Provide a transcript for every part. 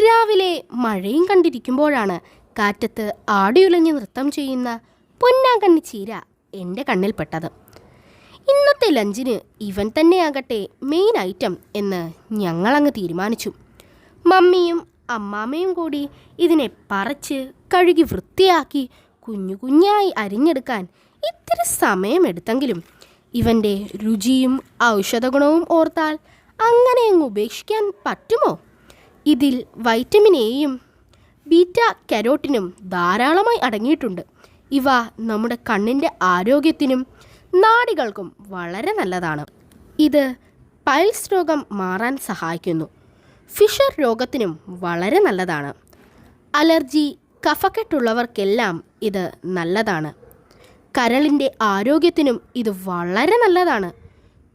രാവിലെ മഴയും കണ്ടിരിക്കുമ്പോഴാണ് കാറ്റത്ത് ആടിയുലഞ്ഞ് നൃത്തം ചെയ്യുന്ന പൊന്നാങ്കണ്ണി ചീര എൻ്റെ കണ്ണിൽപ്പെട്ടത്. ഇന്നത്തെ ലഞ്ചിന് ഇവൻ തന്നെയാകട്ടെ മെയിൻ ഐറ്റം എന്ന് ഞങ്ങളങ്ങ് തീരുമാനിച്ചു. മമ്മിയും അമ്മാമ്മയും കൂടി ഇതിനെ പറിച്ച് കഴുകി വൃത്തിയാക്കി കുഞ്ഞു കുഞ്ഞായി അരിഞ്ഞെടുക്കാൻ ഇത്തിരി സമയമെടുത്തെങ്കിലും ഇവൻ്റെ രുചിയും ഔഷധഗുണവും ഓർത്താൽ അങ്ങനെ അങ്ങ് ഉപേക്ഷിക്കാൻ പറ്റുമോ? ഇതിൽ വൈറ്റമിൻ എയും ബീറ്റ കരോട്ടിനും ധാരാളമായി അടങ്ങിയിട്ടുണ്ട്. ഇവ നമ്മുടെ കണ്ണിൻ്റെ ആരോഗ്യത്തിനും നാഡികൾക്കും വളരെ നല്ലതാണ്. ഇത് പൈൽസ് രോഗം മാറാൻ സഹായിക്കുന്നു. ഫിഷർ രോഗത്തിനും വളരെ നല്ലതാണ്. അലർജി, കഫക്കെട്ടുള്ളവർക്കെല്ലാം ഇത് നല്ലതാണ്. കരളിൻ്റെ ആരോഗ്യത്തിനും ഇത് വളരെ നല്ലതാണ്.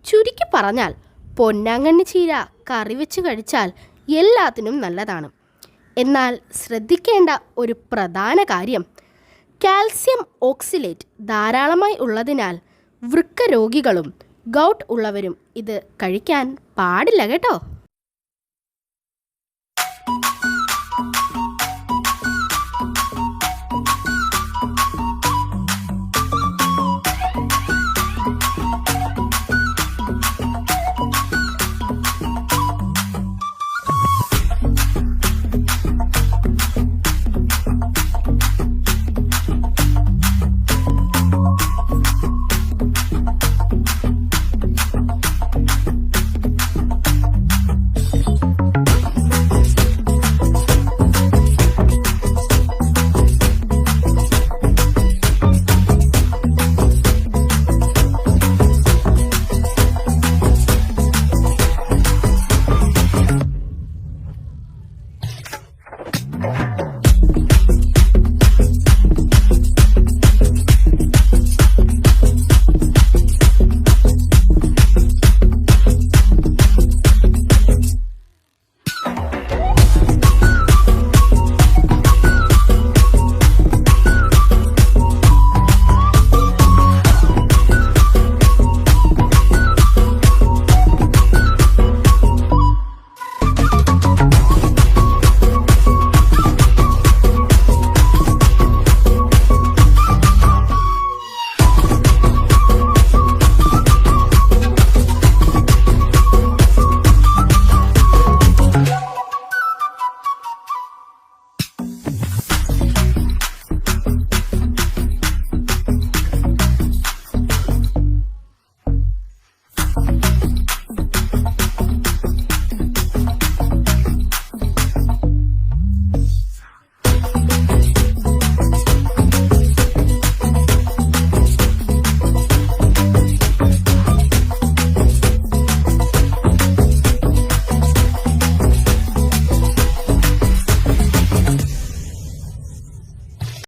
ചുരുക്കി പറഞ്ഞാൽ പൊന്നാങ്കണ്ണി ചീര കറി വെച്ച് കഴിച്ചാൽ എല്ലാത്തിനും നല്ലതാണ്. എന്നാൽ ശ്രദ്ധിക്കേണ്ട ഒരു പ്രധാന കാര്യം, കാൽസ്യം ഓക്സിലേറ്റ് ധാരാളമായി ഉള്ളതിനാൽ വൃക്ക രോഗികളും ഗൗട്ട് ഉള്ളവരും ഇത് കഴിക്കാൻ പാടില്ല കേട്ടോ.